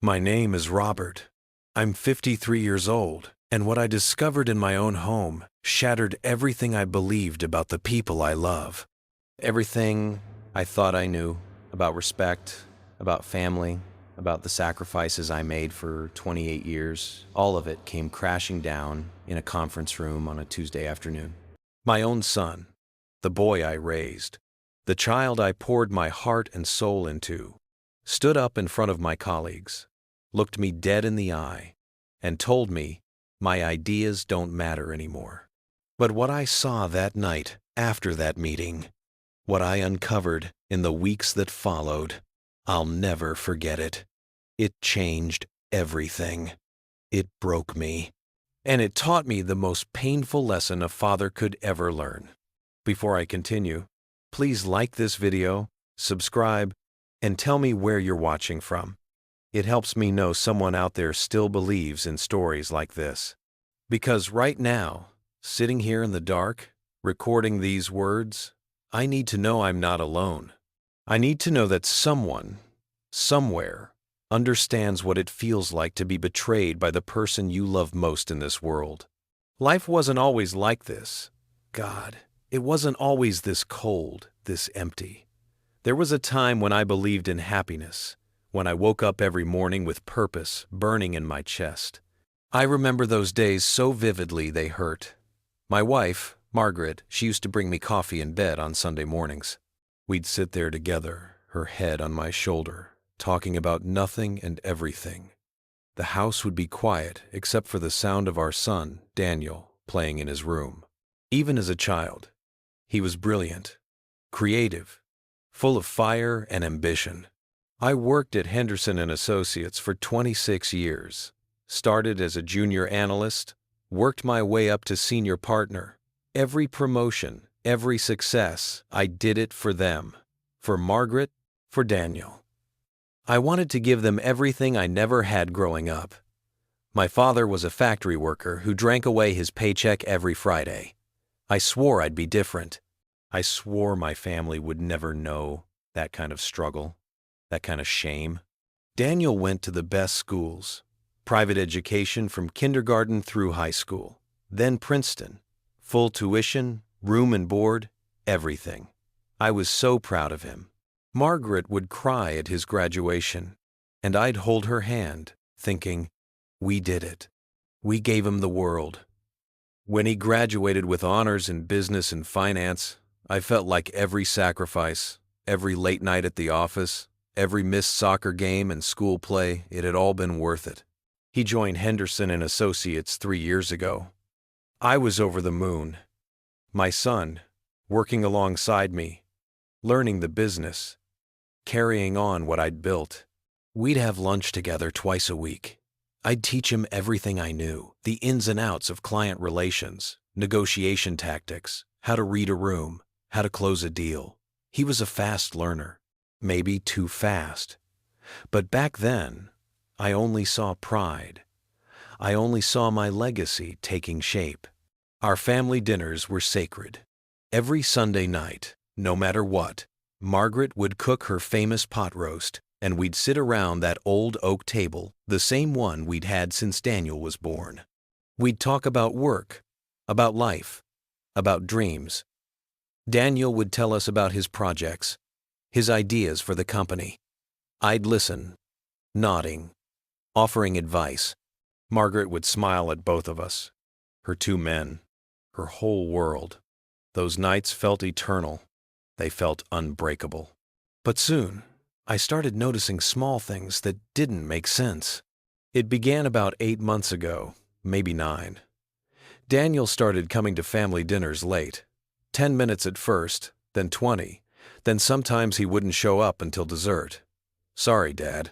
My name is Robert. I'm 53 years old, and what I discovered in my own home shattered everything I believed about the people I love. Everything I thought I knew about respect, about family, about the sacrifices I made for 28 years, all of it came crashing down in a conference room on a Tuesday afternoon. My own son, the boy I raised, the child I poured my heart and soul into, stood up in front of my colleagues, looked me dead in the eye, and told me my ideas don't matter anymore. But what I saw that night after that meeting, what I uncovered in the weeks that followed, I'll never forget it. It changed everything. It broke me. And it taught me the most painful lesson a father could ever learn. Before I continue, please like this video, subscribe, and tell me where you're watching from. It helps me know someone out there still believes in stories like this. Because right now, sitting here in the dark, recording these words, I need to know I'm not alone. I need to know that someone, somewhere, understands what it feels like to be betrayed by the person you love most in this world. Life wasn't always like this. God, it wasn't always this cold, this empty. There was a time when I believed in happiness, when I woke up every morning with purpose burning in my chest. I remember those days so vividly they hurt. My wife, Margaret, she used to bring me coffee in bed on Sunday mornings. We'd sit there together, her head on my shoulder, talking about nothing and everything. The house would be quiet except for the sound of our son, Daniel, playing in his room. Even as a child, he was brilliant, creative, full of fire and ambition. I worked at Henderson & Associates for 26 years, started as a junior analyst, worked my way up to senior partner. Every promotion, every success, I did it for them, for Margaret, for Daniel. I wanted to give them everything I never had growing up. My father was a factory worker who drank away his paycheck every Friday. I swore I'd be different. I swore my family would never know that kind of struggle, that kind of shame. Daniel went to the best schools, private education from kindergarten through high school, then Princeton, full tuition, room and board, everything. I was so proud of him. Margaret would cry at his graduation, and I'd hold her hand, thinking, we did it. We gave him the world. When he graduated with honors in business and finance, I felt like every sacrifice, every late night at the office, every missed soccer game and school play, it had all been worth it. He joined Henderson & Associates 3 years ago. I was over the moon. My son, working alongside me, learning the business, carrying on what I'd built. We'd have lunch together twice a week. I'd teach him everything I knew, the ins and outs of client relations, negotiation tactics, how to read a room, how to close a deal. He was a fast learner, maybe too fast. But back then, I only saw pride. I only saw my legacy taking shape. Our family dinners were sacred. Every Sunday night, no matter what, Margaret would cook her famous pot roast, and we'd sit around that old oak table, the same one we'd had since Daniel was born. We'd talk about work, about life, about dreams. Daniel would tell us about his projects, his ideas for the company. I'd listen, nodding, offering advice. Margaret would smile at both of us, her 2 men, her whole world. Those nights felt eternal. They felt unbreakable. But soon, I started noticing small things that didn't make sense. It began about 8 months ago, maybe 9. Daniel started coming to family dinners late. 10 minutes at first, then 20. Then sometimes he wouldn't show up until dessert. Sorry, Dad.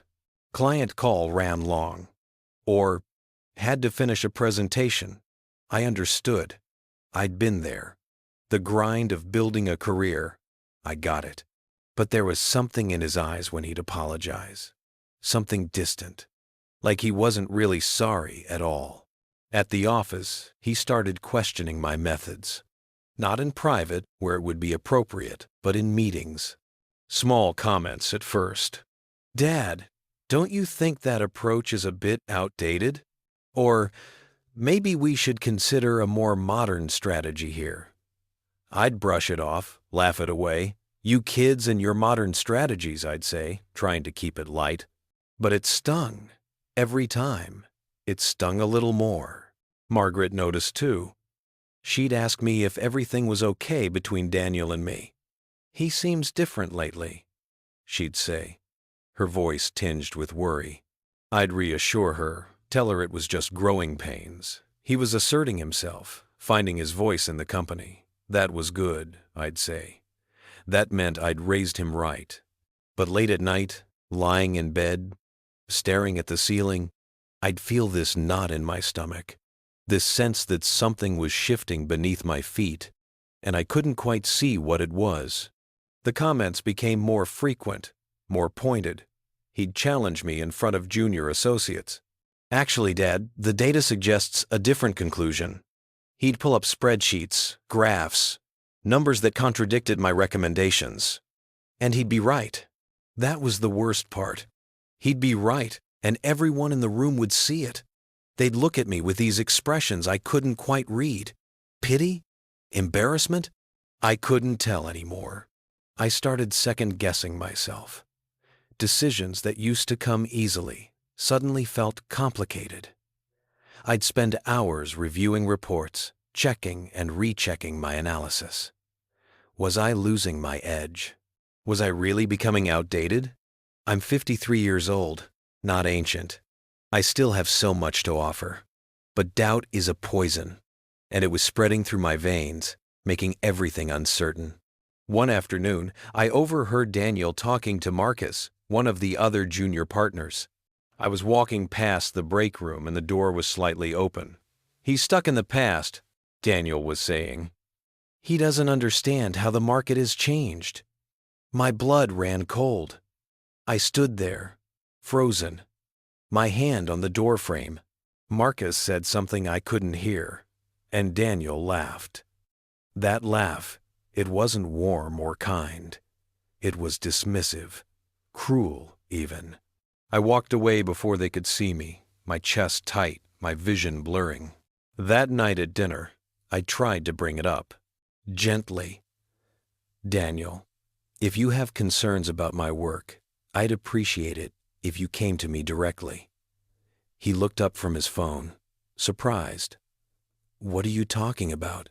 Client call ran long. Or had to finish a presentation. I understood. I'd been there. The grind of building a career. I got it. But there was something in his eyes when he'd apologize. Something distant. Like he wasn't really sorry at all. At the office, he started questioning my methods. Not in private, where it would be appropriate, but in meetings. Small comments at first. Dad, Don't you think that approach is a bit outdated? Or maybe we should consider a more modern strategy here. I'd brush it off, laugh it away. You kids and your modern strategies, I'd say, trying to keep it light. But it stung. Every time. It stung a little more. Margaret noticed too. She'd ask me if everything was okay between Daniel and me. He seems different lately, she'd say, her voice tinged with worry. I'd reassure her, tell her it was just growing pains. He was asserting himself, finding his voice in the company. That was good, I'd say. That meant I'd raised him right. But late at night, lying in bed, staring at the ceiling, I'd feel this knot in my stomach, this sense that something was shifting beneath my feet, and I couldn't quite see what it was. The comments became more frequent, more pointed. He'd challenge me in front of junior associates. Actually, Dad, the data suggests a different conclusion. He'd pull up spreadsheets, graphs, numbers that contradicted my recommendations. And he'd be right. That was the worst part. He'd be right, and everyone in the room would see it. They'd look at me with these expressions I couldn't quite read. Pity? Embarrassment? I couldn't tell anymore. I started second-guessing myself. Decisions that used to come easily suddenly felt complicated. I'd spend hours reviewing reports, checking and rechecking my analysis. Was I losing my edge? Was I really becoming outdated? I'm 53 years old, not ancient. I still have so much to offer. But doubt is a poison, and it was spreading through my veins, making everything uncertain. One afternoon, I overheard Daniel talking to Marcus, one of the other junior partners. I was walking past the break room and the door was slightly open. He's stuck in the past, Daniel was saying. He doesn't understand how the market has changed. My blood ran cold. I stood there, frozen, my hand on the doorframe. Marcus said something I couldn't hear, and Daniel laughed. That laugh, it wasn't warm or kind. It was dismissive, cruel even. I walked away before they could see me, my chest tight, my vision blurring. That night at dinner, I tried to bring it up, gently. Daniel, if you have concerns about my work, I'd appreciate it if you came to me directly. He looked up from his phone, surprised. What are you talking about?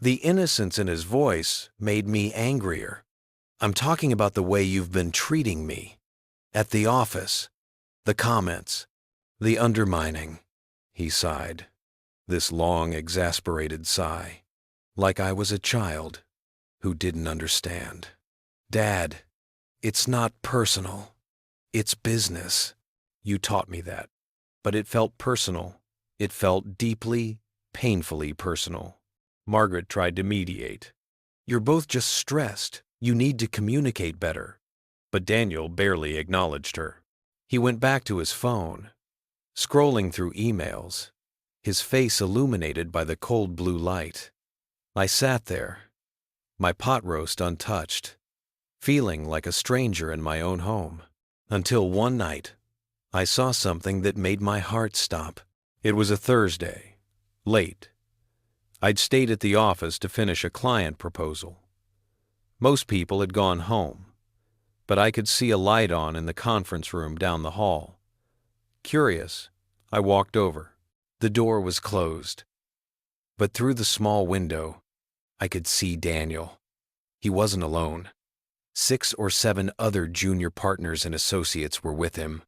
The innocence in his voice made me angrier. I'm talking about the way you've been treating me. At the office. The comments. The undermining. He sighed. This long, exasperated sigh. Like I was a child who didn't understand. Dad, it's not personal. It's business. You taught me that. But it felt personal. It felt deeply, painfully personal. Margaret tried to mediate. You're both just stressed. You need to communicate better. But Daniel barely acknowledged her. He went back to his phone, scrolling through emails, his face illuminated by the cold blue light. I sat there, my pot roast untouched, feeling like a stranger in my own home. Until one night, I saw something that made my heart stop. It was a Thursday, late. I'd stayed at the office to finish a client proposal. Most people had gone home, but I could see a light on in the conference room down the hall. Curious, I walked over. The door was closed. But through the small window, I could see Daniel. He wasn't alone. 6 or 7 other junior partners and associates were with him.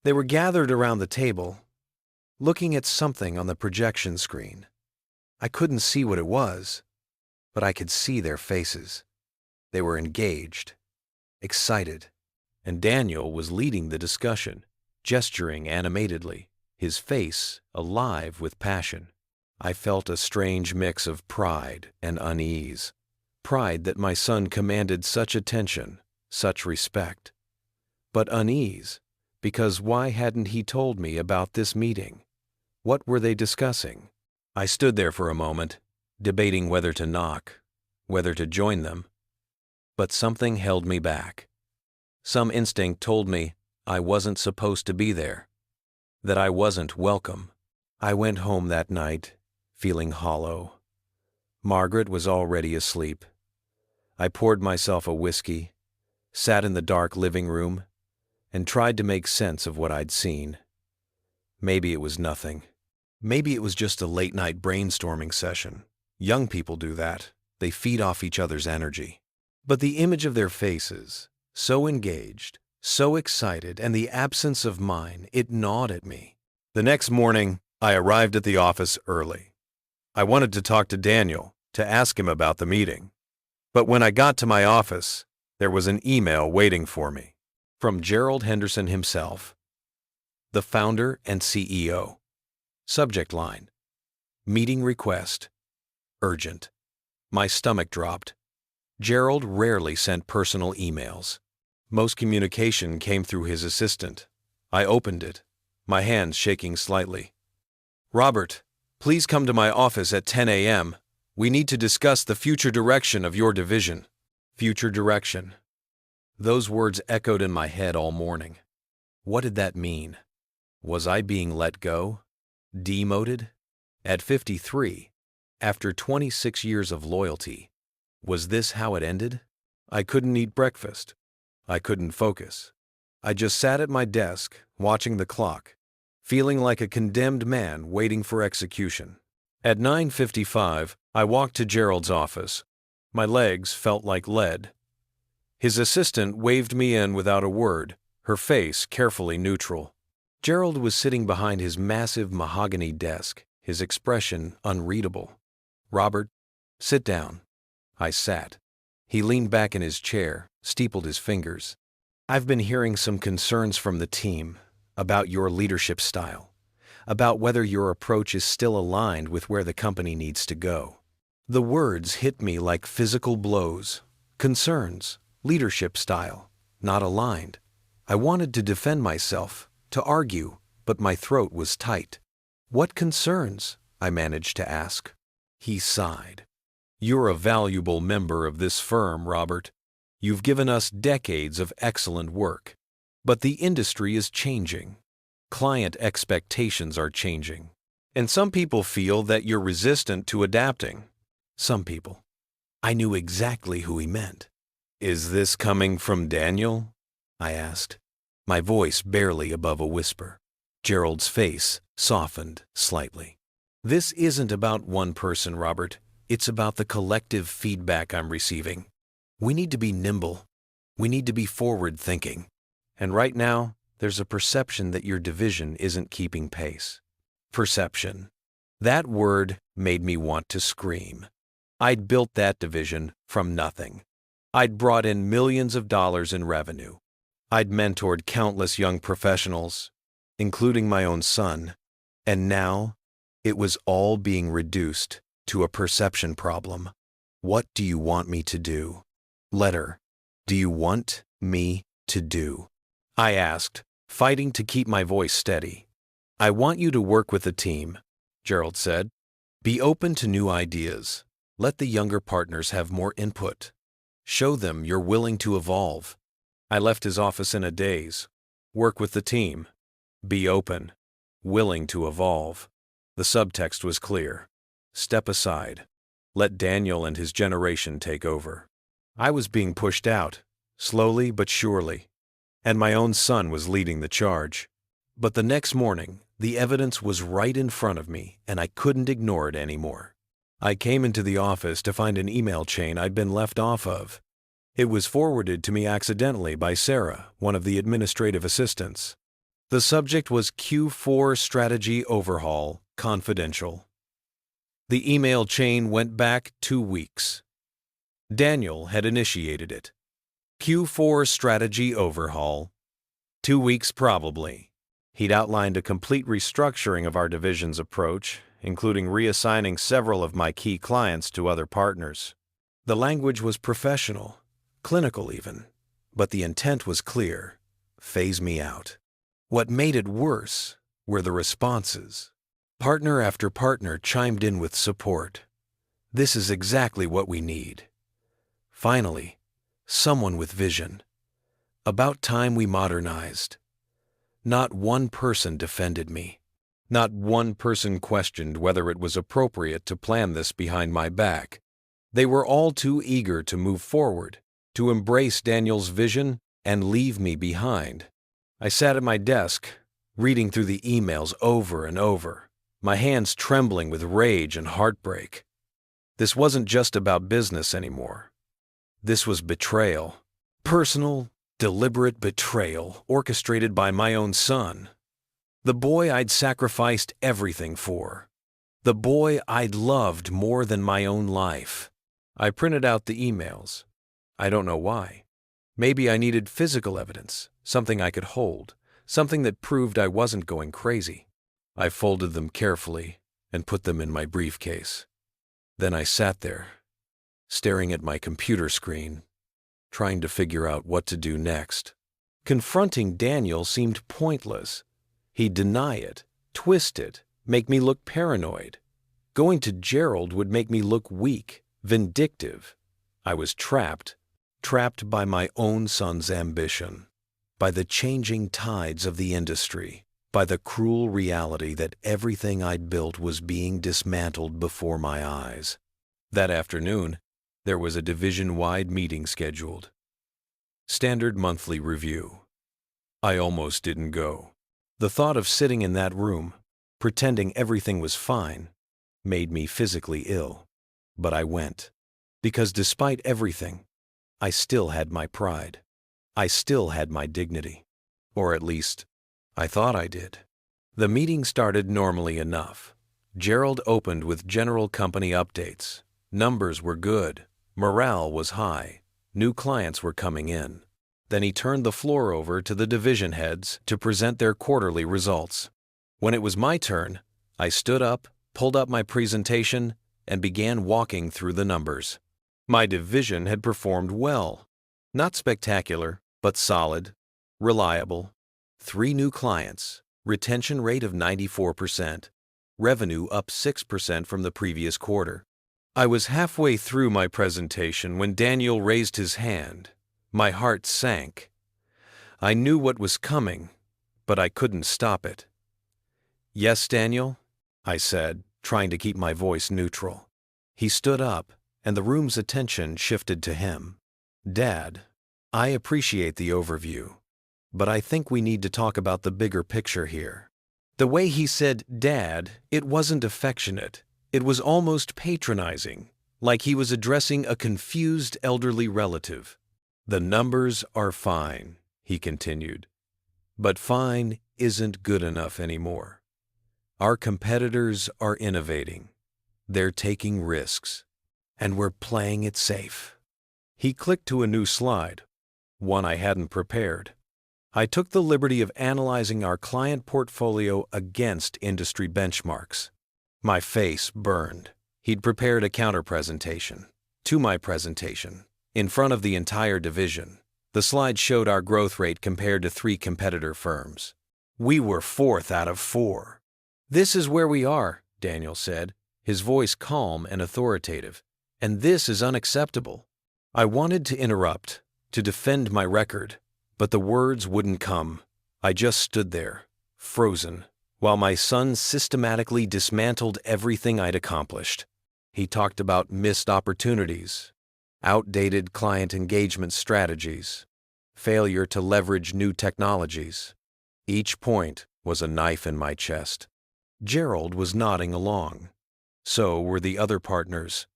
They were gathered around the table, looking at something on the projection screen. I couldn't see what it was, but I could see their faces. They were engaged, excited, and Daniel was leading the discussion, gesturing animatedly, his face alive with passion. I felt a strange mix of pride and unease. Pride that my son commanded such attention, such respect. But unease, because why hadn't he told me about this meeting? What were they discussing? I stood there for a moment, debating whether to knock, whether to join them. But something held me back. Some instinct told me, I wasn't supposed to be there, that I wasn't welcome. I went home that night, feeling hollow. Margaret was already asleep. I poured myself a whiskey, sat in the dark living room, and tried to make sense of what I'd seen. Maybe it was nothing. Maybe it was just a late-night brainstorming session. Young people do that. They feed off each other's energy. But the image of their faces, so engaged, so excited, and the absence of mine, it gnawed at me. The next morning, I arrived at the office early. I wanted to talk to Daniel, to ask him about the meeting. But when I got to my office, there was an email waiting for me. From Gerald Henderson himself, the founder and CEO. Subject line: Meeting request. Urgent. My stomach dropped. Gerald rarely sent personal emails. Most communication came through his assistant. I opened it, my hands shaking slightly. Robert, please come to my office at 10 a.m. We need to discuss the future direction of your division. Future direction. Those words echoed in my head all morning. What did that mean? Was I being let go? Demoted? At 53, after 26 years of loyalty, was this how it ended? I couldn't eat breakfast. I couldn't focus. I just sat at my desk, watching the clock, feeling like a condemned man waiting for execution. At 9:55, I walked to Gerald's office. My legs felt like lead. His assistant waved me in without a word, her face carefully neutral. Gerald was sitting behind his massive mahogany desk, his expression unreadable. Robert, sit down. I sat. He leaned back in his chair, steepled his fingers. I've been hearing some concerns from the team about your leadership style, about whether your approach is still aligned with where the company needs to go. The words hit me like physical blows. Concerns, leadership style, not aligned. I wanted to defend myself, to argue, but my throat was tight. What concerns? I managed to ask. He sighed. You're a valuable member of this firm, Robert. You've given us decades of excellent work. But the industry is changing. Client expectations are changing. And some people feel that you're resistant to adapting. Some people. I knew exactly who he meant. Is this coming from Daniel? I asked, my voice barely above a whisper. Gerald's face softened slightly. This isn't about one person, Robert. It's about the collective feedback I'm receiving. We need to be nimble. We need to be forward-thinking. And right now, there's a perception that your division isn't keeping pace. Perception. That word made me want to scream. I'd built that division from nothing. I'd brought in millions of dollars in revenue. I'd mentored countless young professionals, including my own son, and now it was all being reduced to a perception problem. What do you want me to do? Letter, do you want me to do? I asked, fighting to keep my voice steady. I want you to work with the team, Gerald said. Be open to new ideas. Let the younger partners have more input. Show them you're willing to evolve. I left his office in a daze. Work with the team. Be open. Willing to evolve. The subtext was clear. Step aside. Let Daniel and his generation take over. I was being pushed out, slowly but surely, and my own son was leading the charge. But the next morning, the evidence was right in front of me, and I couldn't ignore it anymore. I came into the office to find an email chain I'd been left off of. It was forwarded to me accidentally by Sarah, one of the administrative assistants. The subject was Q4 Strategy Overhaul, Confidential. The email chain went back 2 weeks. Daniel had initiated it. Q4 Strategy Overhaul. 2 weeks probably. He'd outlined a complete restructuring of our division's approach, including reassigning several of my key clients to other partners. The language was professional, clinical even, but the intent was clear: phase me out. What made it worse were the responses. Partner after partner chimed in with support. This is exactly what we need. Finally, someone with vision. About time we modernized. Not one person defended me. Not one person questioned whether it was appropriate to plan this behind my back. They were all too eager to move forward, to embrace Daniel's vision and leave me behind. I sat at my desk, reading through the emails over and over, my hands trembling with rage and heartbreak. This wasn't just about business anymore. This was betrayal. Personal, deliberate betrayal orchestrated by my own son. The boy I'd sacrificed everything for. The boy I'd loved more than my own life. I printed out the emails. I don't know why. Maybe I needed physical evidence, something I could hold, something that proved I wasn't going crazy. I folded them carefully and put them in my briefcase. Then I sat there, staring at my computer screen, trying to figure out what to do next. Confronting Daniel seemed pointless. He'd deny it, twist it, make me look paranoid. Going to Gerald would make me look weak, vindictive. I was trapped by my own son's ambition, by the changing tides of the industry, by the cruel reality that everything I'd built was being dismantled before my eyes. That afternoon, there was a division-wide meeting scheduled. Standard monthly review. I almost didn't go. The thought of sitting in that room, pretending everything was fine, made me physically ill. But I went. Because despite everything, I still had my pride. I still had my dignity. Or at least, I thought I did. The meeting started normally enough. Gerald opened with general company updates. Numbers were good. Morale was high. New clients were coming in. Then he turned the floor over to the division heads to present their quarterly results. When it was my turn, I stood up, pulled up my presentation, and began walking through the numbers. My division had performed well. Not spectacular, but solid, reliable. 3 new clients, retention rate of 94%, revenue up 6% from the previous quarter. I was halfway through my presentation when Daniel raised his hand. My heart sank. I knew what was coming, but I couldn't stop it. "Yes, Daniel?" I said, trying to keep my voice neutral. He stood up, and the room's attention shifted to him. "Dad, I appreciate the overview, but I think we need to talk about the bigger picture here." The way he said "Dad," it wasn't affectionate. It was almost patronizing, like he was addressing a confused elderly relative. "The numbers are fine," he continued. "But fine isn't good enough anymore. Our competitors are innovating. They're taking risks. And we're playing it safe." He clicked to a new slide, one I hadn't prepared. I took the liberty of analyzing our client portfolio against industry benchmarks. My face burned. He'd prepared a counter-presentation to my presentation, in front of the entire division. The slide showed our growth rate compared to 3 competitor firms. We were 4th out of 4. "This is where we are," Daniel said, his voice calm and authoritative. "And this is unacceptable." I wanted to interrupt, to defend my record, but the words wouldn't come. I just stood there, frozen, while my son systematically dismantled everything I'd accomplished. He talked about missed opportunities, outdated client engagement strategies, failure to leverage new technologies. Each point was a knife in my chest. Gerald was nodding along. So were the other partners.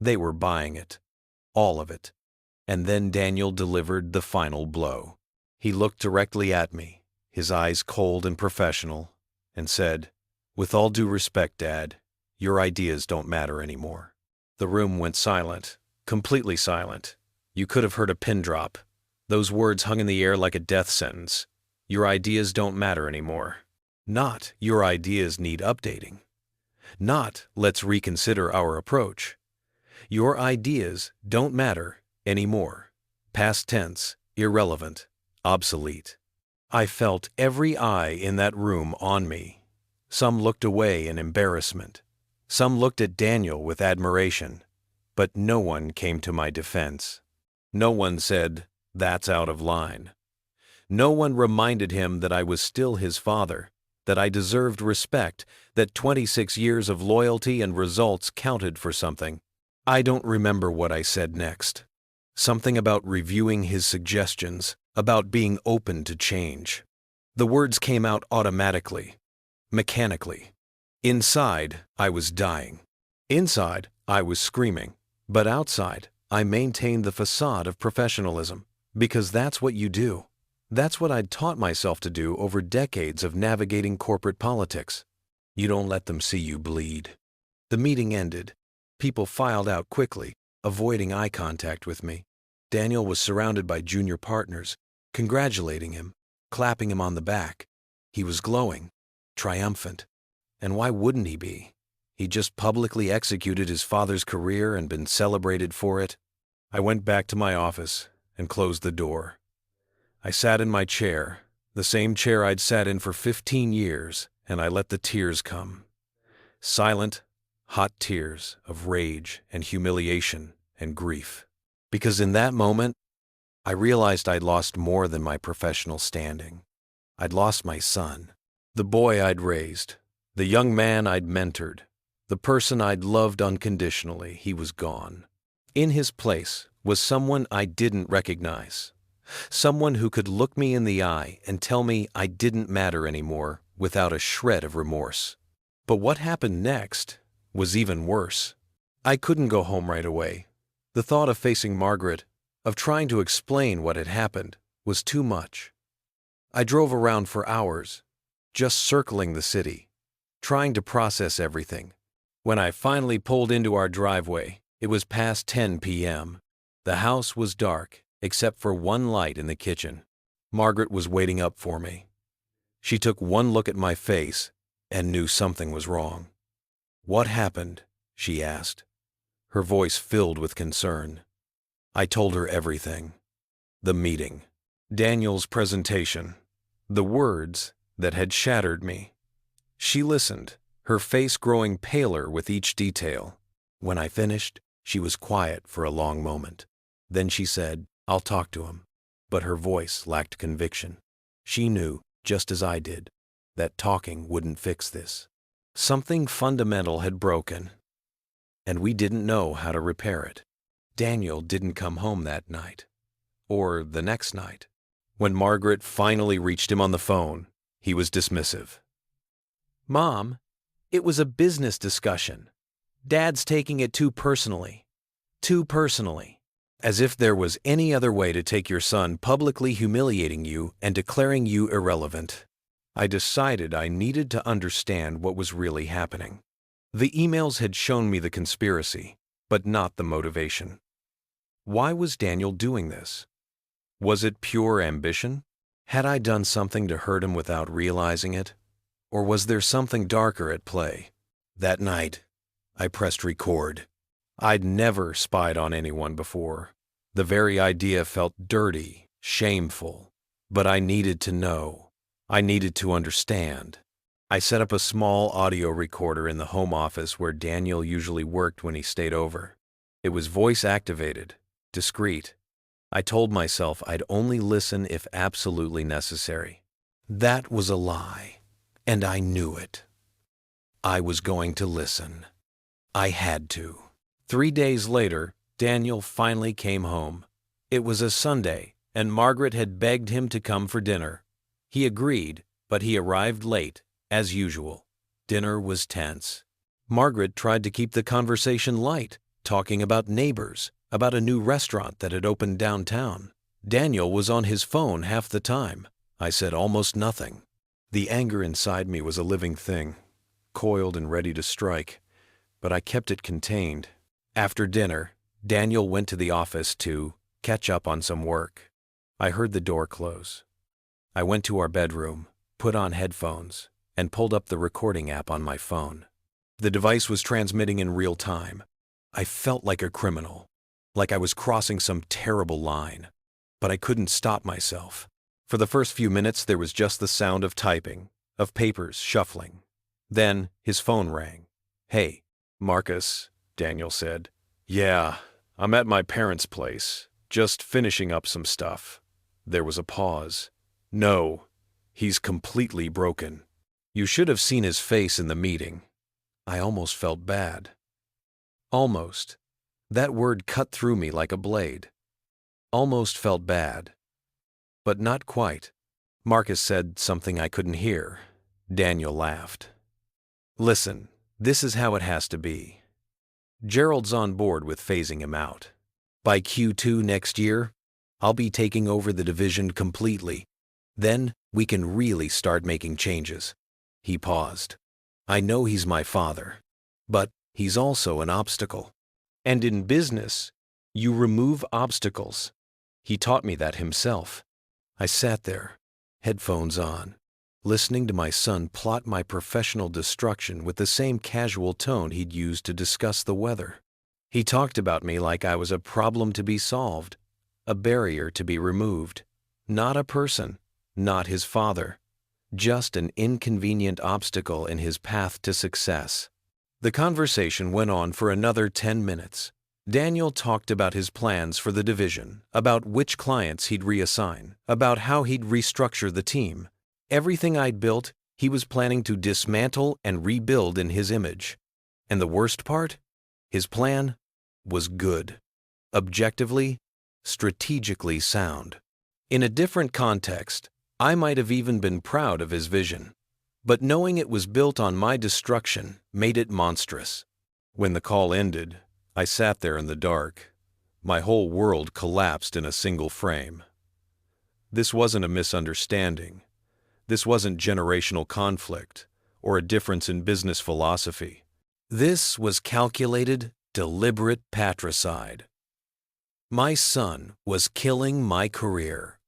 They were buying it. All of it. And then Daniel delivered the final blow. He looked directly at me, his eyes cold and professional, and said, "With all due respect, Dad, your ideas don't matter anymore." The room went silent, completely silent. You could have heard a pin drop. Those words hung in the air like a death sentence. Your ideas don't matter anymore. Not, your ideas need updating. Not, let's reconsider our approach. Your ideas don't matter anymore. Past tense, irrelevant, obsolete. I felt every eye in that room on me. Some looked away in embarrassment. Some looked at Daniel with admiration. But no one came to my defense. No one said, "That's out of line." No one reminded him that I was still his father, that I deserved respect, that 26 years of loyalty and results counted for something. I don't remember what I said next. Something about reviewing his suggestions, about being open to change. The words came out automatically, mechanically. Inside, I was dying. Inside, I was screaming. But outside, I maintained the facade of professionalism, because that's what you do. That's what I'd taught myself to do over decades of navigating corporate politics. You don't let them see you bleed. The meeting ended. People filed out quickly, avoiding eye contact with me. Daniel was surrounded by junior partners, congratulating him, clapping him on the back. He was glowing, triumphant. And why wouldn't he be? He just publicly executed his father's career and been celebrated for it. I went back to my office and closed the door. I sat in my chair, the same chair I'd sat in for 15 years, and I let the tears come. Silent, hot tears of rage and humiliation and grief. Because in that moment, I realized I'd lost more than my professional standing. I'd lost my son, the boy I'd raised, the young man I'd mentored, the person I'd loved unconditionally. He was gone. In his place was someone I didn't recognize. Someone who could look me in the eye and tell me I didn't matter anymore without a shred of remorse. But what happened next was even worse. I couldn't go home right away. The thought of facing Margaret, of trying to explain what had happened, was too much. I drove around for hours, just circling the city, trying to process everything. When I finally pulled into our driveway, it was past 10 p.m. The house was dark, except for one light in the kitchen. Margaret was waiting up for me. She took one look at my face and knew something was wrong. "What happened?" she asked, her voice filled with concern. I told her everything. The meeting, Daniel's presentation, the words that had shattered me. She listened, her face growing paler with each detail. When I finished, she was quiet for a long moment. Then she said, "I'll talk to him." But her voice lacked conviction. She knew, just as I did, that talking wouldn't fix this. Something fundamental had broken, and we didn't know how to repair it. Daniel didn't come home that night, or the next night. When Margaret finally reached him on the phone, he was dismissive. "Mom, it was a business discussion. Dad's taking it too personally. Too personally. As if there was any other way to take your son publicly humiliating you and declaring you irrelevant." I decided I needed to understand what was really happening. The emails had shown me the conspiracy, but not the motivation. Why was Daniel doing this? Was it pure ambition? Had I done something to hurt him without realizing it? Or was there something darker at play? That night, I pressed record. I'd never spied on anyone before. The very idea felt dirty, shameful. But I needed to know. I needed to understand. I set up a small audio recorder in the home office where Daniel usually worked when he stayed over. It was voice-activated, discreet. I told myself I'd only listen if absolutely necessary. That was a lie, and I knew it. I was going to listen. I had to. 3 days later, Daniel finally came home. It was a Sunday, and Margaret had begged him to come for dinner. He agreed, but he arrived late, as usual. Dinner was tense. Margaret tried to keep the conversation light, talking about neighbors, about a new restaurant that had opened downtown. Daniel was on his phone half the time. I said almost nothing. The anger inside me was a living thing, coiled and ready to strike, but I kept it contained. After dinner, Daniel went to the office to catch up on some work. I heard the door close. I went to our bedroom, put on headphones, and pulled up the recording app on my phone. The device was transmitting in real time. I felt like a criminal, like I was crossing some terrible line, but I couldn't stop myself. For the first few minutes, there was just the sound of typing, of papers shuffling. Then his phone rang. "Hey, Marcus," Daniel said. "Yeah, I'm at my parents' place, just finishing up some stuff." There was a pause. No, he's completely broken. You should have seen his face in the meeting. I almost felt bad. Almost. That word cut through me like a blade. Almost felt bad. But not quite. Marcus said something I couldn't hear. Daniel laughed. Listen, this is how it has to be. Gerald's on board with phasing him out. By Q2 next year, I'll be taking over the division completely. Then we can really start making changes. He paused. I know he's my father, but he's also an obstacle. And in business, you remove obstacles. He taught me that himself. I sat there, headphones on, listening to my son plot my professional destruction with the same casual tone he'd used to discuss the weather. He talked about me like I was a problem to be solved, a barrier to be removed, not a person, not his father, just an inconvenient obstacle in his path to success. The conversation went on for another 10 minutes. Daniel talked about his plans for the division, about which clients he'd reassign, about how he'd restructure the team. Everything I'd built, he was planning to dismantle and rebuild in his image. And the worst part? His plan was good. Objectively, strategically sound. In a different context, I might have even been proud of his vision. But knowing it was built on my destruction made it monstrous. When the call ended, I sat there in the dark. My whole world collapsed in a single frame. This wasn't a misunderstanding. This wasn't generational conflict or a difference in business philosophy. This was calculated, deliberate patricide. My son was killing my career,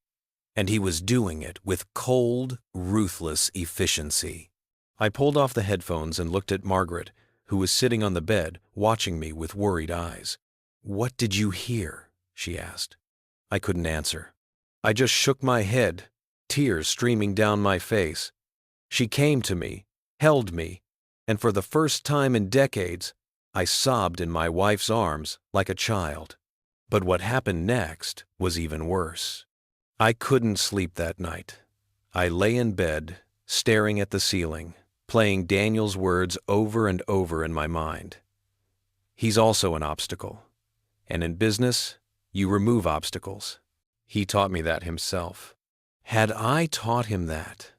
and he was doing it with cold, ruthless efficiency. I pulled off the headphones and looked at Margaret, who was sitting on the bed, watching me with worried eyes. "What did you hear?" she asked. I couldn't answer. I just shook my head, tears streaming down my face. She came to me, held me, and for the first time in decades, I sobbed in my wife's arms like a child. But what happened next was even worse. I couldn't sleep that night. I lay in bed, staring at the ceiling, playing Daniel's words over and over in my mind. He's also an obstacle. And in business, you remove obstacles. He taught me that himself. Had I taught him that?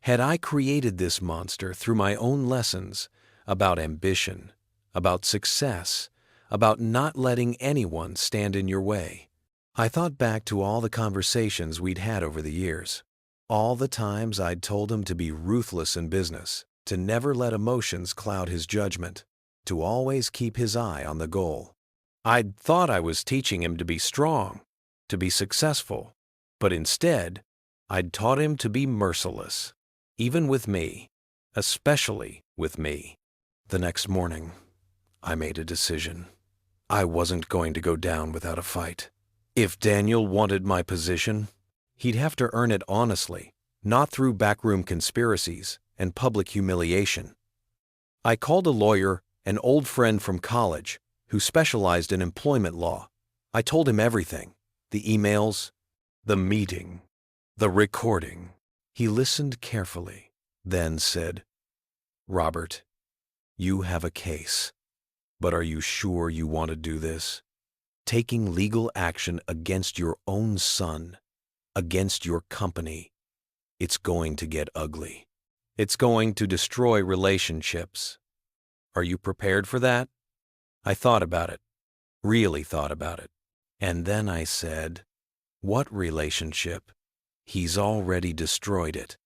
Had I created this monster through my own lessons about ambition, about success, about not letting anyone stand in your way? I thought back to all the conversations we'd had over the years, all the times I'd told him to be ruthless in business, to never let emotions cloud his judgment, to always keep his eye on the goal. I'd thought I was teaching him to be strong, to be successful, but instead, I'd taught him to be merciless, even with me, especially with me. The next morning, I made a decision. I wasn't going to go down without a fight. If Daniel wanted my position, he'd have to earn it honestly, not through backroom conspiracies and public humiliation. I called a lawyer, an old friend from college, who specialized in employment law. I told him everything, the emails, the meeting, the recording. He listened carefully, then said, "Robert, you have a case, but are you sure you want to do this? Taking legal action against your own son, against your company, it's going to get ugly. It's going to destroy relationships. Are you prepared for that?" I thought about it, really thought about it. And then I said, "What relationship? He's already destroyed it.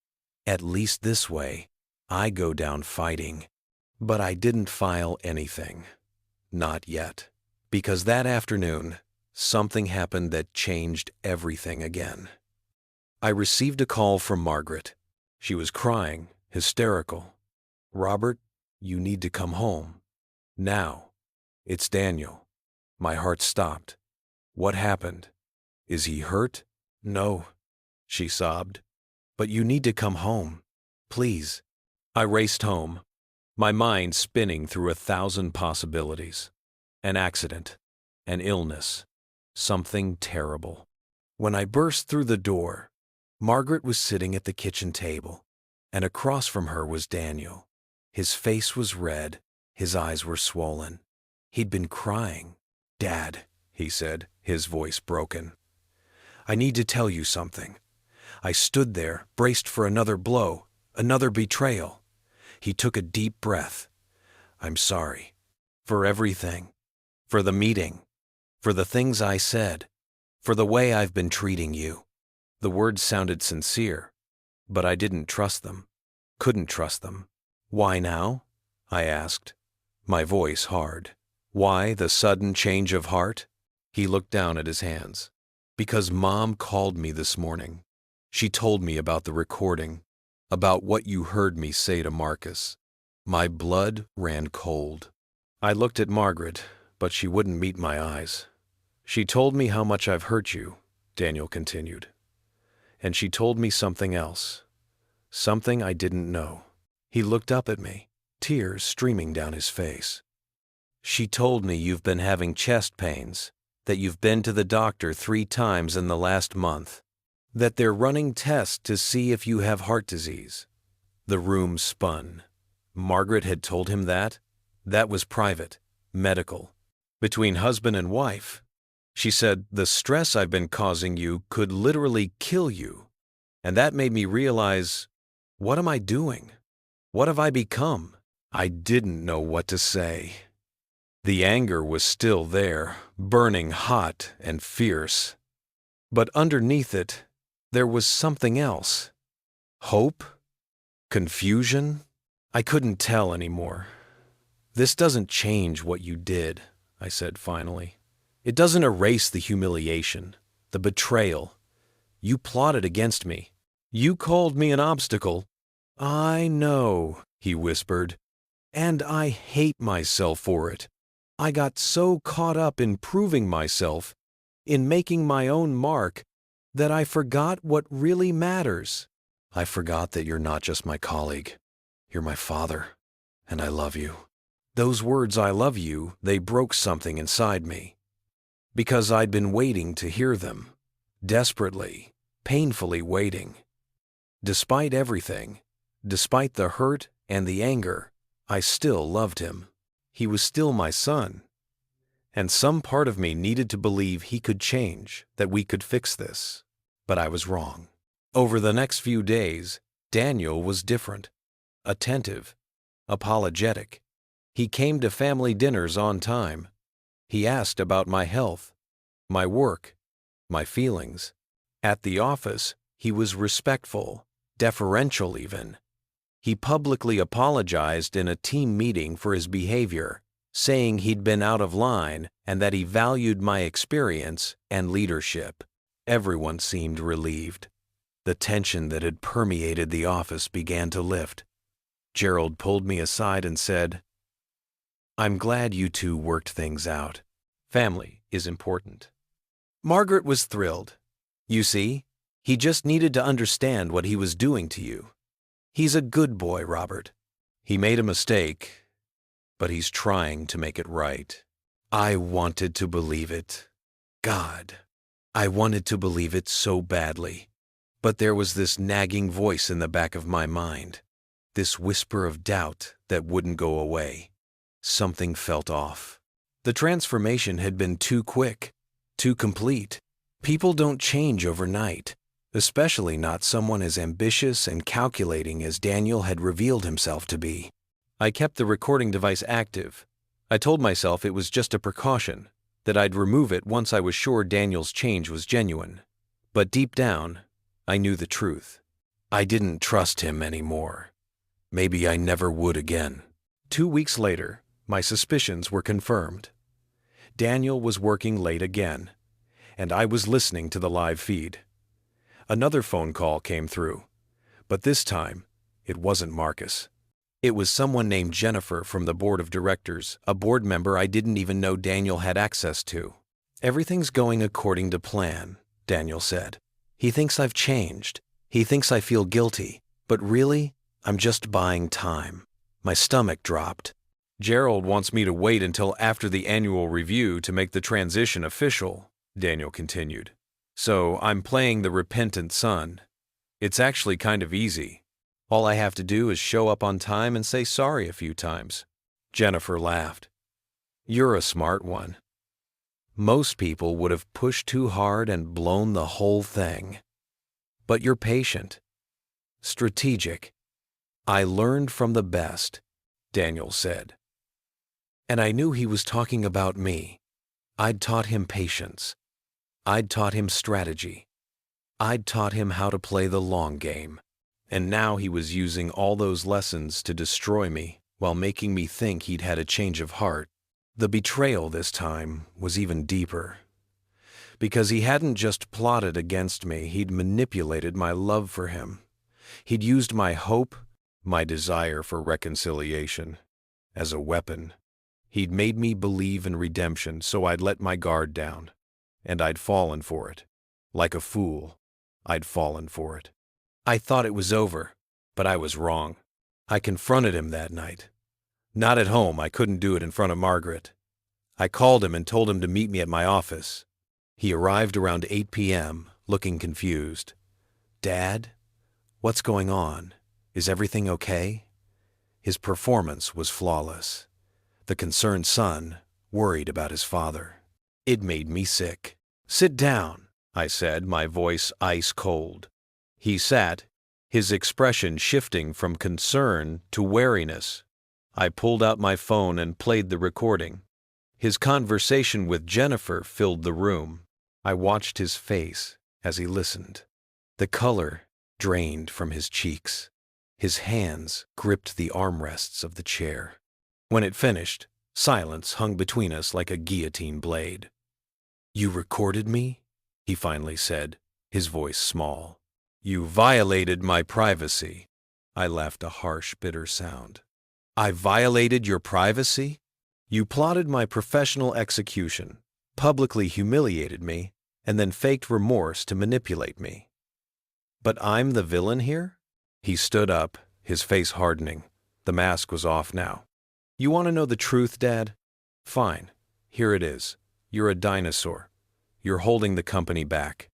At least this way, I go down fighting." But I didn't file anything. Not yet. Because that afternoon, something happened that changed everything again. I received a call from Margaret. She was crying, hysterical. "Robert, you need to come home. Now. It's Daniel." My heart stopped. "What happened? Is he hurt?" "No," she sobbed. "But you need to come home. Please." I raced home, my mind spinning through 1,000 possibilities. An accident, an illness, something terrible. When I burst through the door, Margaret was sitting at the kitchen table, and across from her was Daniel. His face was red, his eyes were swollen. He'd been crying. "Dad," he said, his voice broken, "I need to tell you something." I stood there, braced for another blow, another betrayal. He took a deep breath. "I'm sorry. For everything. For the meeting. For the things I said. For the way I've been treating you." The words sounded sincere, but I didn't trust them. Couldn't trust them. "Why now?" I asked, my voice hard. "Why the sudden change of heart?" He looked down at his hands. "Because Mom called me this morning. She told me about the recording, about what you heard me say to Marcus." My blood ran cold. I looked at Margaret, but she wouldn't meet my eyes. "She told me how much I've hurt you," Daniel continued. "And she told me something else. Something I didn't know." He looked up at me, tears streaming down his face. "She told me you've been having chest pains, that you've been to the doctor 3 times in the last month, that they're running tests to see if you have heart disease." The room spun. Margaret had told him that? That was private, medical, between husband and wife. She said, "The stress I've been causing you could literally kill you." And that made me realize, what am I doing? What have I become? I didn't know what to say. The anger was still there, burning hot and fierce. But underneath it, there was something else. Hope? Confusion? I couldn't tell anymore. "This doesn't change what you did," I said finally. "It doesn't erase the humiliation, the betrayal. You plotted against me. You called me an obstacle." "I know," he whispered, "and I hate myself for it. I got so caught up in proving myself, in making my own mark, that I forgot what really matters. I forgot that you're not just my colleague. You're my father, and I love you." Those words, "I love you," they broke something inside me. Because I'd been waiting to hear them. Desperately, painfully waiting. Despite everything, despite the hurt and the anger, I still loved him. He was still my son. And some part of me needed to believe he could change, that we could fix this. But I was wrong. Over the next few days, Daniel was different. Attentive. Apologetic. He came to family dinners on time. He asked about my health, my work, my feelings. At the office, he was respectful, deferential even. He publicly apologized in a team meeting for his behavior, saying he'd been out of line and that he valued my experience and leadership. Everyone seemed relieved. The tension that had permeated the office began to lift. Gerald pulled me aside and said, "I'm glad you two worked things out. Family is important." Margaret was thrilled. "You see, he just needed to understand what he was doing to you. He's a good boy, Robert. He made a mistake, but he's trying to make it right." I wanted to believe it. God, I wanted to believe it so badly. But there was this nagging voice in the back of my mind, this whisper of doubt that wouldn't go away. Something felt off. The transformation had been too quick, too complete. People don't change overnight, especially not someone as ambitious and calculating as Daniel had revealed himself to be. I kept the recording device active. I told myself it was just a precaution, that I'd remove it once I was sure Daniel's change was genuine. But deep down, I knew the truth. I didn't trust him anymore. Maybe I never would again. 2 weeks later, my suspicions were confirmed. Daniel was working late again, and I was listening to the live feed. Another phone call came through, but this time, it wasn't Marcus. It was someone named Jennifer from the board of directors, a board member I didn't even know Daniel had access to. "Everything's going according to plan," Daniel said. "He thinks I've changed. He thinks I feel guilty. But really, I'm just buying time." My stomach dropped. "Gerald wants me to wait until after the annual review to make the transition official," Daniel continued. "So I'm playing the repentant son. It's actually kind of easy. All I have to do is show up on time and say sorry a few times. Jennifer laughed. You're a smart one. Most people would have pushed too hard and blown the whole thing. But you're patient. Strategic. I learned from the best, Daniel said. And I knew he was talking about me. I'd taught him patience. I'd taught him strategy. I'd taught him how to play the long game. And now he was using all those lessons to destroy me while making me think he'd had a change of heart. The betrayal this time was even deeper. Because he hadn't just plotted against me, he'd manipulated my love for him. He'd used my hope, my desire for reconciliation, as a weapon. He'd made me believe in redemption, so I'd let my guard down. And I'd fallen for it. Like a fool, I'd fallen for it. I thought it was over, but I was wrong. I confronted him that night. Not at home, I couldn't do it in front of Margaret. I called him and told him to meet me at my office. He arrived around 8 p.m., looking confused. Dad? What's going on? Is everything okay? His performance was flawless. The concerned son worried about his father. It made me sick. Sit down, I said, my voice ice cold. He sat, his expression shifting from concern to wariness. I pulled out my phone and played the recording. His conversation with Jennifer filled the room. I watched his face as he listened. The color drained from his cheeks. His hands gripped the armrests of the chair. When it finished, silence hung between us like a guillotine blade. You recorded me? He finally said, his voice small. You violated my privacy. I left a harsh, bitter sound. I violated your privacy? You plotted my professional execution, publicly humiliated me, and then faked remorse to manipulate me. But I'm the villain here? He stood up, his face hardening. The mask was off now. You want to know the truth, Dad? Fine. Here it is. You're a dinosaur. You're holding the company back.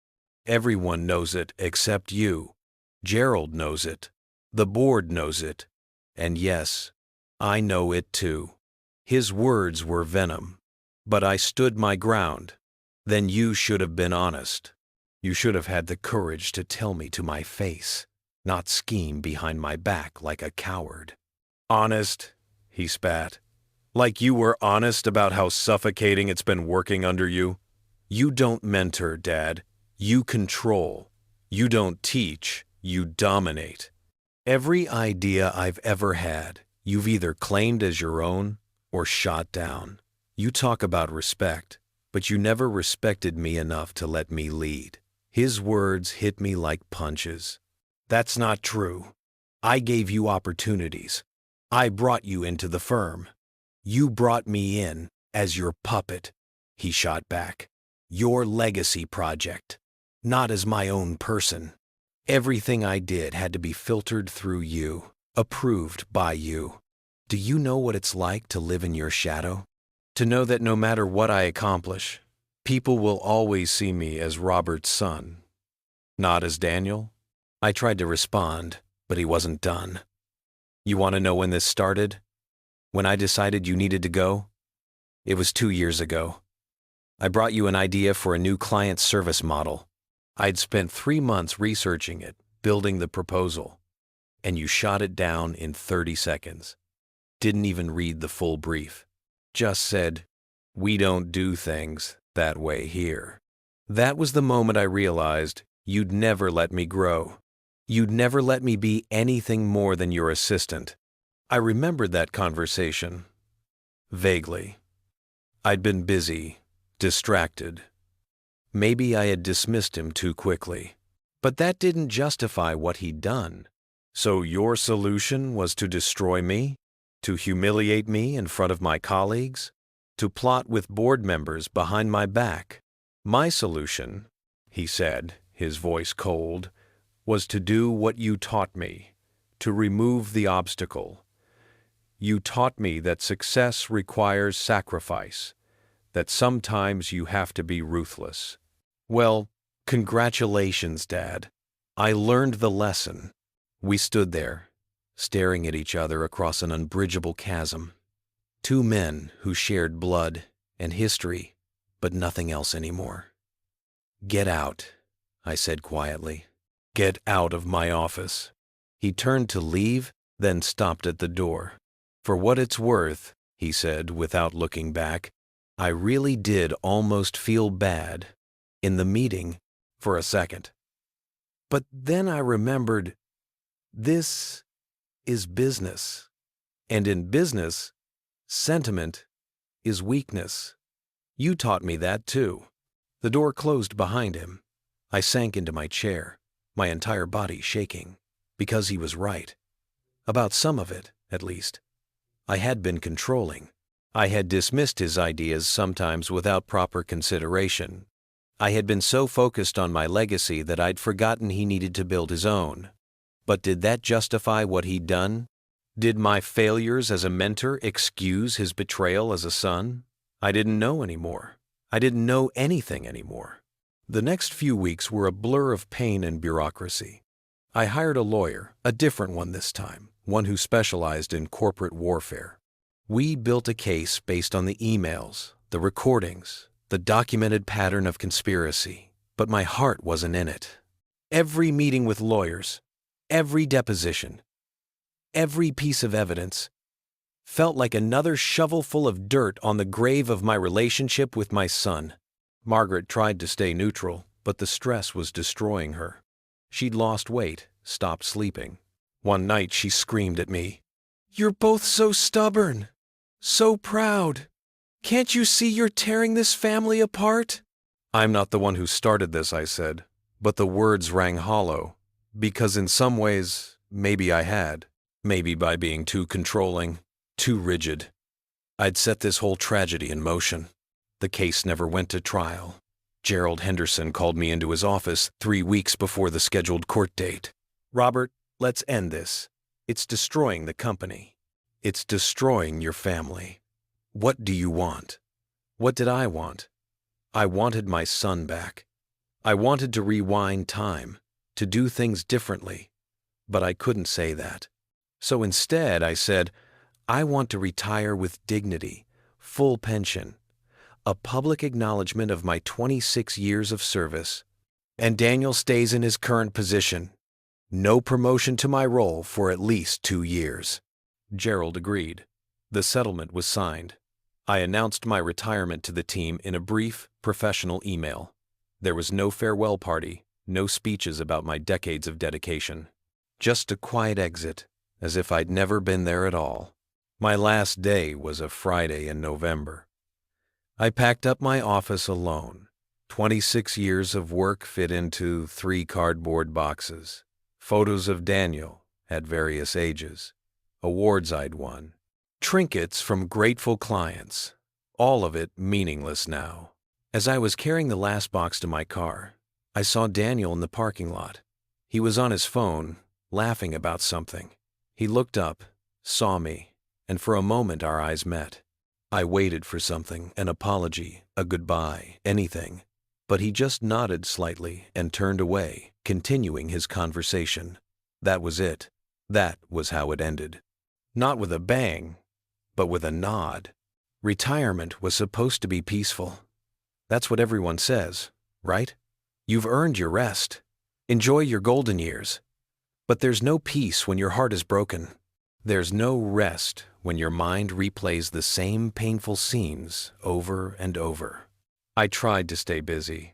Everyone knows it except you. Gerald knows it. The board knows it. And yes, I know it too. His words were venom. But I stood my ground. Then you should have been honest. You should have had the courage to tell me to my face, not scheme behind my back like a coward. Honest? He spat. Like you were honest about how suffocating it's been working under you? You don't mentor, Dad. You control. You don't teach. You dominate. Every idea I've ever had, you've either claimed as your own or shot down. You talk about respect, but you never respected me enough to let me lead. His words hit me like punches. That's not true. I gave you opportunities. I brought you into the firm. You brought me in as your puppet, he shot back. Your legacy project, not as my own person. Everything I did had to be filtered through you, approved by you. Do you know what it's like to live in your shadow? To know that no matter what I accomplish, people will always see me as Robert's son, not as Daniel? I tried to respond, but he wasn't done. You want to know when this started? When I decided you needed to go? It was 2 years ago. I brought you an idea for a new client service model. I'd spent 3 months researching it, building the proposal, and you shot it down in 30 seconds. Didn't even read the full brief. Just said, we don't do things that way here. That was the moment I realized you'd never let me grow. You'd never let me be anything more than your assistant. I remembered that conversation. Vaguely. I'd been busy, distracted. Maybe I had dismissed him too quickly. But that didn't justify what he'd done. So your solution was to destroy me? To humiliate me in front of my colleagues? To plot with board members behind my back? My solution, he said, his voice cold, was to do what you taught me, to remove the obstacle. You taught me that success requires sacrifice, that sometimes you have to be ruthless. Well, congratulations, Dad. I learned the lesson. We stood there, staring at each other across an unbridgeable chasm. Two men who shared blood and history, but nothing else anymore. "Get out," I said quietly. "Get out of my office." He turned to leave, then stopped at the door. "For what it's worth," he said without looking back, "I really did almost feel bad in the meeting for a second. But then I remembered, this is business. And in business, sentiment is weakness. You taught me that too." The door closed behind him. I sank into my chair, my entire body shaking, because he was right. About some of it, at least. I had been controlling. I had dismissed his ideas sometimes without proper consideration. I had been so focused on my legacy that I'd forgotten he needed to build his own. But did that justify what he'd done? Did my failures as a mentor excuse his betrayal as a son? I didn't know anymore. I didn't know anything anymore. The next few weeks were a blur of pain and bureaucracy. I hired a lawyer, a different one this time, one who specialized in corporate warfare. We built a case based on the emails, the recordings, the documented pattern of conspiracy, but my heart wasn't in it. Every meeting with lawyers, every deposition, every piece of evidence felt like another shovelful of dirt on the grave of my relationship with my son. Margaret tried to stay neutral, but the stress was destroying her. She'd lost weight, stopped sleeping. One night she screamed at me, "You're both so stubborn, so proud. Can't you see you're tearing this family apart?" "I'm not the one who started this," I said, but the words rang hollow, because in some ways, maybe I had. Maybe by being too controlling, too rigid. I'd set this whole tragedy in motion. The case never went to trial. Gerald Henderson called me into his office 3 weeks before the scheduled court date. "Robert, let's end this. It's destroying the company. It's destroying your family. What do you want?" What did I want? I wanted my son back. I wanted to rewind time, to do things differently, but I couldn't say that. So instead I said, I want to retire with dignity, full pension, a public acknowledgement of my 26 years of service, and Daniel stays in his current position. No promotion to my role for at least 2 years. Gerald agreed. The settlement was signed. I announced my retirement to the team in a brief, professional email. There was no farewell party, no speeches about my decades of dedication. Just a quiet exit, as if I'd never been there at all. My last day was a Friday in November. I packed up my office alone. 26 years of work fit into 3 cardboard boxes. Photos of Daniel at various ages. Awards I'd won. Trinkets from grateful clients. All of it meaningless now. As I was carrying the last box to my car, I saw Daniel in the parking lot. He was on his phone, laughing about something. He looked up, saw me, and for a moment our eyes met. I waited for something, an apology, a goodbye, anything. But he just nodded slightly and turned away, continuing his conversation. That was it. That was how it ended. Not with a bang, but with a nod. Retirement was supposed to be peaceful. That's what everyone says, right? You've earned your rest. Enjoy your golden years. But there's no peace when your heart is broken. There's no rest when your mind replays the same painful scenes over and over. I tried to stay busy.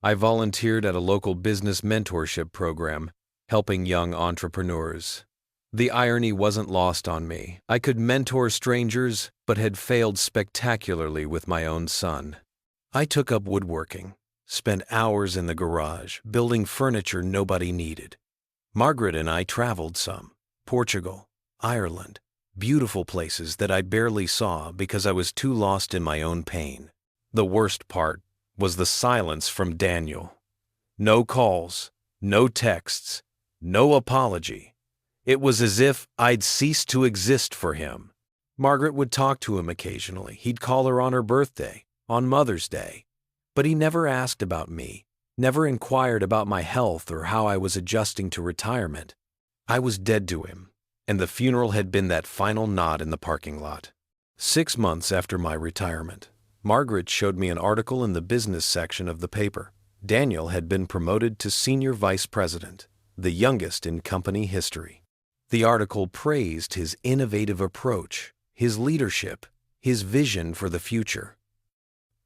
I volunteered at a local business mentorship program, helping young entrepreneurs. The irony wasn't lost on me. I could mentor strangers, but had failed spectacularly with my own son. I took up woodworking, spent hours in the garage, building furniture nobody needed. Margaret and I traveled some. Portugal, Ireland, beautiful places that I barely saw because I was too lost in my own pain. The worst part was the silence from Daniel. No calls, no texts, no apology. It was as if I'd ceased to exist for him. Margaret would talk to him occasionally. He'd call her on her birthday, on Mother's Day. But he never asked about me, never inquired about my health or how I was adjusting to retirement. I was dead to him, and the funeral had been that final nod in the parking lot. 6 months after my retirement, Margaret showed me an article in the business section of the paper. Daniel had been promoted to senior vice president, the youngest in company history. The article praised his innovative approach, his leadership, his vision for the future.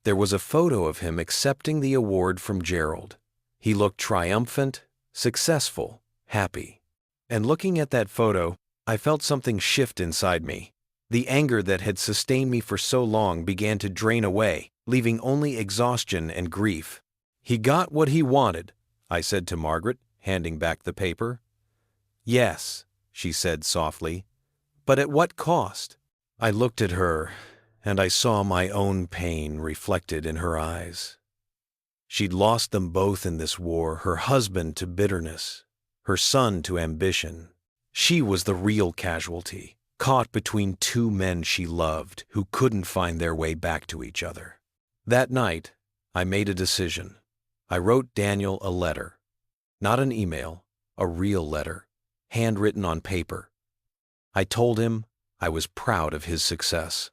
There was a photo of him accepting the award from Gerald. He looked triumphant, successful, happy. And looking at that photo, I felt something shift inside me. The anger that had sustained me for so long began to drain away, leaving only exhaustion and grief. "He got what he wanted," I said to Margaret, handing back the paper. "Yes," she said softly, "but at what cost?" I looked at her, and I saw my own pain reflected in her eyes. She'd lost them both in this war, her husband to bitterness, her son to ambition. She was the real casualty, caught between two men she loved who couldn't find their way back to each other. That night, I made a decision. I wrote Daniel a letter. Not an email, a real letter, handwritten on paper. I told him I was proud of his success.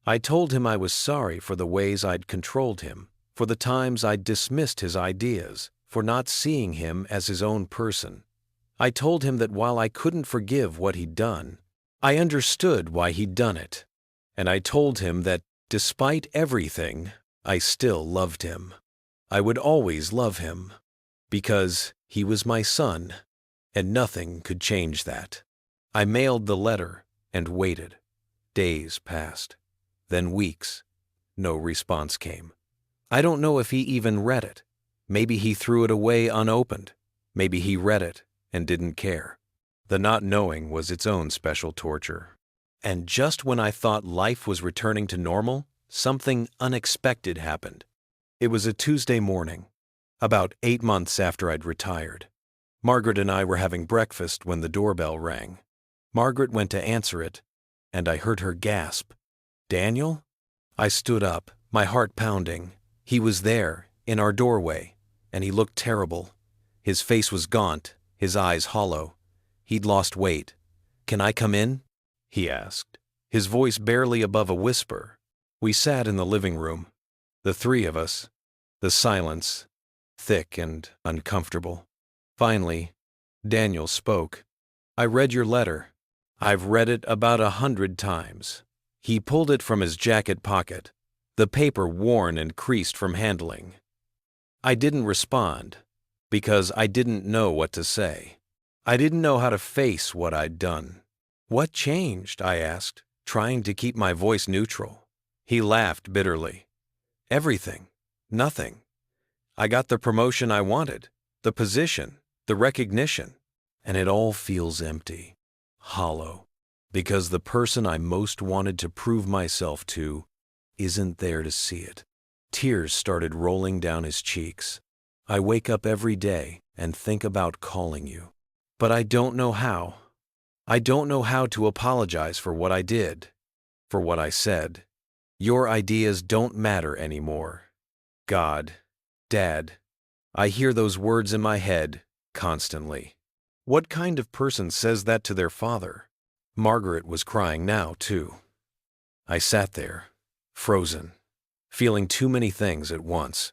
I told him I was sorry for the ways I'd controlled him, for the times I'd dismissed his ideas, for not seeing him as his own person. I told him that while I couldn't forgive what he'd done, I understood why he'd done it. And I told him that, despite everything, I still loved him. I would always love him, because he was my son, and nothing could change that. I mailed the letter and waited. Days passed, then weeks. No response came. I don't know if he even read it. Maybe he threw it away unopened. Maybe he read it and didn't care. The not knowing was its own special torture. And just when I thought life was returning to normal, something unexpected happened. It was a Tuesday morning, about 8 months after I'd retired. Margaret and I were having breakfast when the doorbell rang. Margaret went to answer it, and I heard her gasp, "Daniel?" I stood up, my heart pounding. He was there, in our doorway, and he looked terrible. His face was gaunt, his eyes hollow. He'd lost weight. "Can I come in?" he asked, his voice barely above a whisper. We sat in the living room, the three of us, the silence, thick and uncomfortable. Finally, Daniel spoke. "I read your letter. I've read it about 100 times." He pulled it from his jacket pocket, the paper worn and creased from handling. I didn't respond, because I didn't know what to say. I didn't know how to face what I'd done. "What changed?" I asked, trying to keep my voice neutral. He laughed bitterly. "Everything. Nothing. I got the promotion I wanted, the position, the recognition, and it all feels empty, hollow, because the person I most wanted to prove myself to isn't there to see it." Tears started rolling down his cheeks. "I wake up every day and think about calling you, but I don't know how. I don't know how to apologize for what I did, for what I said. Your ideas don't matter anymore. God, Dad, I hear those words in my head constantly. What kind of person says that to their father?" Margaret was crying now, too. I sat there, frozen, feeling too many things at once.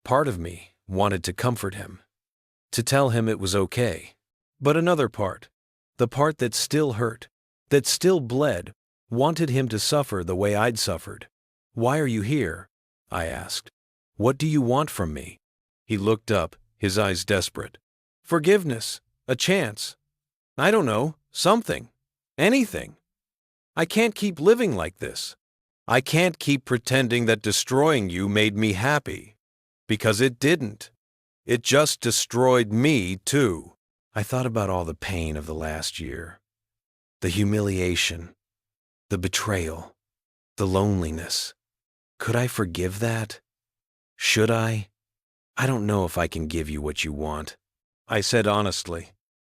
Part of me wanted to comfort him, to tell him it was okay. But another part, the part that still hurt, that still bled, wanted him to suffer the way I'd suffered. "Why are you here?" I asked. "What do you want from me?" He looked up, his eyes desperate. "Forgiveness, a chance. I don't know, something, anything. I can't keep living like this. I can't keep pretending that destroying you made me happy, because it didn't. It just destroyed me, too." I thought about all the pain of the last year, the humiliation, the betrayal, the loneliness. Could I forgive that? Should I? "I don't know if I can give you what you want," I said honestly.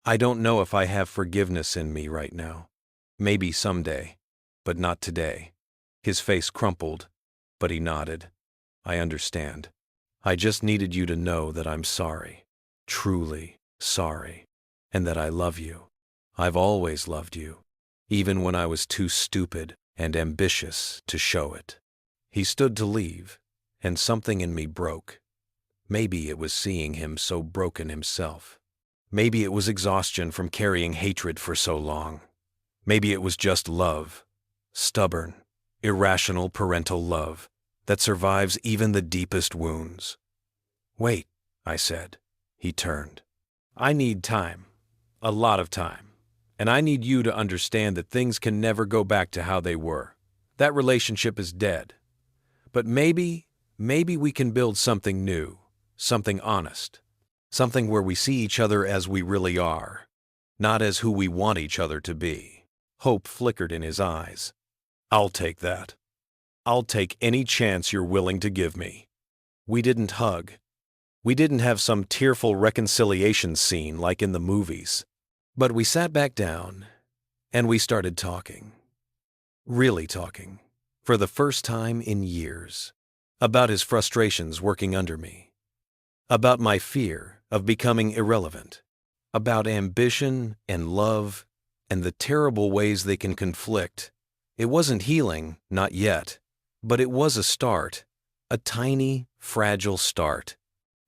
"I don't know if I have forgiveness in me right now. Maybe someday, but not today." His face crumpled, but he nodded. "I understand. I just needed you to know that I'm sorry. Truly sorry. And that I love you. I've always loved you. Even when I was too stupid and ambitious to show it. He stood to leave, and something in me broke. Maybe it was seeing him so broken himself. Maybe it was exhaustion from carrying hatred for so long. Maybe it was just love. Stubborn, irrational parental love that survives even the deepest wounds. Wait, I said. He turned. I need time. A lot of time. And I need you to understand that things can never go back to how they were. That relationship is dead. But maybe we can build something new, something honest, something where we see each other as we really are, not as who we want each other to be. Hope flickered in his eyes. I'll take that. I'll take any chance you're willing to give me. We didn't hug. We didn't have some tearful reconciliation scene like in the movies. But we sat back down, and we started talking. Really talking. For the first time in years. About his frustrations working under me. About my fear of becoming irrelevant. About ambition and love and the terrible ways they can conflict. It wasn't healing, not yet, but it was a start. A tiny, fragile start.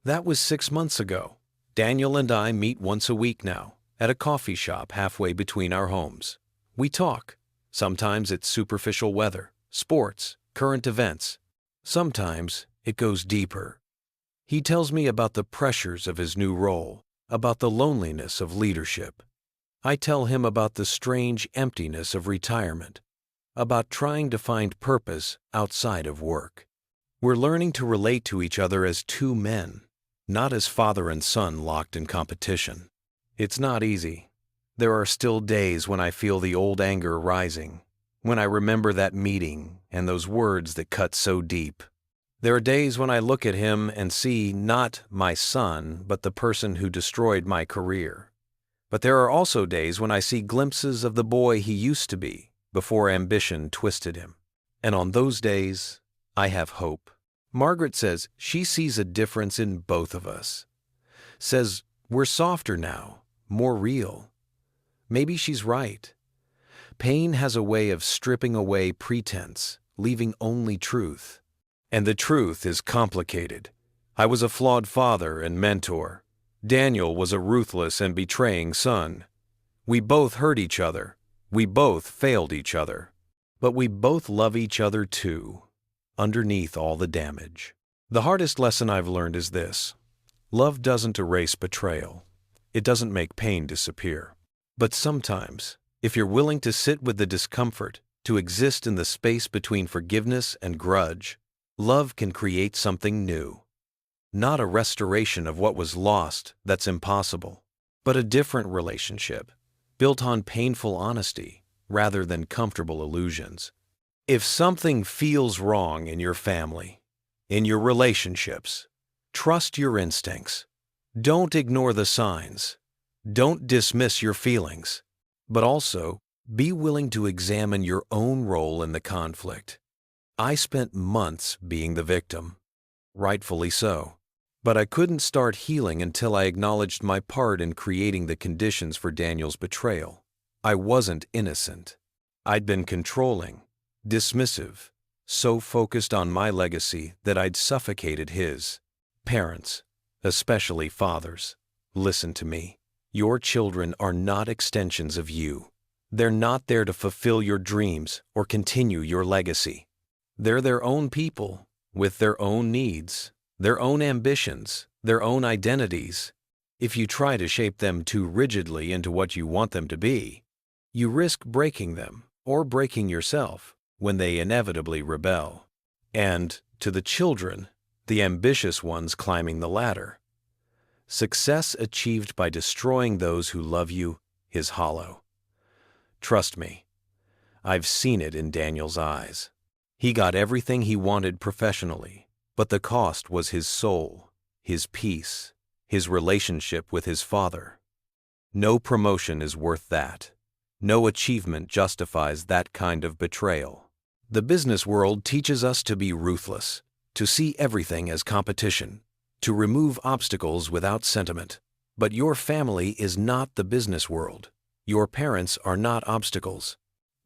That was 6 months ago. Daniel and I meet once a week now, at a coffee shop halfway between our homes. We talk. Sometimes it's superficial weather, sports, current events. Sometimes it goes deeper. He tells me about the pressures of his new role, about the loneliness of leadership. I tell him about the strange emptiness of retirement, about trying to find purpose outside of work. We're learning to relate to each other as two men, not as father and son locked in competition. It's not easy. There are still days when I feel the old anger rising, when I remember that meeting and those words that cut so deep. There are days when I look at him and see not my son, but the person who destroyed my career. But there are also days when I see glimpses of the boy he used to be before ambition twisted him. And on those days, I have hope. Margaret says she sees a difference in both of us. Says we're softer now, more real. Maybe she's right. Pain has a way of stripping away pretense, leaving only truth. And the truth is complicated. I was a flawed father and mentor. Daniel was a ruthless and betraying son. We both hurt each other. We both failed each other. But we both love each other too, underneath all the damage. The hardest lesson I've learned is this. Love doesn't erase betrayal. It doesn't make pain disappear. But sometimes, if you're willing to sit with the discomfort, to exist in the space between forgiveness and grudge, love can create something new. Not a restoration of what was lost, that's impossible, but a different relationship, built on painful honesty rather than comfortable illusions. If something feels wrong in your family, in your relationships, trust your instincts. Don't ignore the signs. Don't dismiss your feelings, but also be willing to examine your own role in the conflict. I spent months being the victim, rightfully so, but I couldn't start healing until I acknowledged my part in creating the conditions for Daniel's betrayal. I wasn't innocent. I'd been controlling, dismissive, so focused on my legacy that I'd suffocated his. Parents, especially fathers, listen to me. Your children are not extensions of you. They're not there to fulfill your dreams or continue your legacy. They're their own people, with their own needs, their own ambitions, their own identities. If you try to shape them too rigidly into what you want them to be, you risk breaking them or breaking yourself when they inevitably rebel. And, to the children, the ambitious ones climbing the ladder, success achieved by destroying those who love you is hollow. Trust me, I've seen it in Daniel's eyes. He got everything he wanted professionally, but the cost was his soul, his peace, his relationship with his father. No promotion is worth that. No achievement justifies that kind of betrayal. The business world teaches us to be ruthless, to see everything as competition, to remove obstacles without sentiment. But your family is not the business world. Your parents are not obstacles.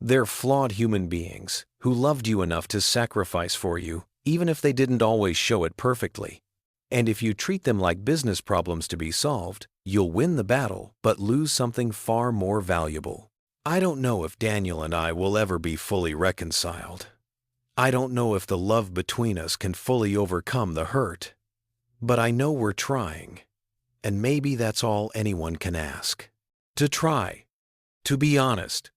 They're flawed human beings who loved you enough to sacrifice for you, even if they didn't always show it perfectly. And if you treat them like business problems to be solved, you'll win the battle but lose something far more valuable. I don't know if Daniel and I will ever be fully reconciled. I don't know if the love between us can fully overcome the hurt. But I know we're trying. And maybe that's all anyone can ask. To try. To be honest.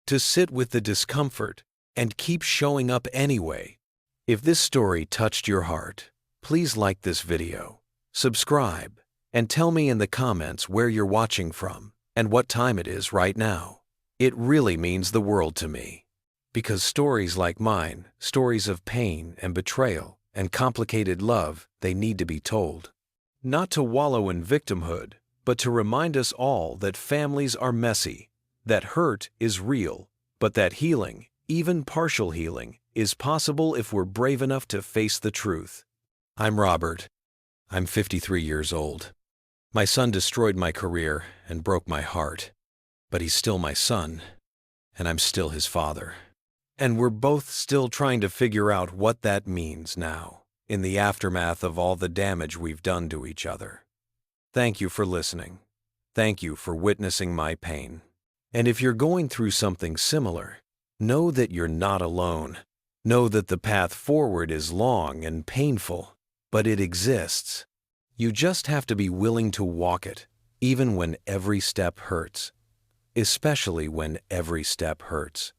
To sit with the discomfort and keep showing up anyway. If this story touched your heart, please like this video, subscribe, and tell me in the comments where you're watching from and what time it is right now. It really means the world to me. Because stories like mine, stories of pain and betrayal and complicated love, they need to be told. Not to wallow in victimhood, but to remind us all that families are messy, that hurt is real, but that healing, even partial healing, is possible if we're brave enough to face the truth. I'm Robert. I'm 53 years old. My son destroyed my career and broke my heart, but he's still my son, and I'm still his father. And we're both still trying to figure out what that means now, in the aftermath of all the damage we've done to each other. Thank you for listening. Thank you for witnessing my pain. And if you're going through something similar, know that you're not alone. Know that the path forward is long and painful, but it exists. You just have to be willing to walk it, even when every step hurts. Especially when every step hurts.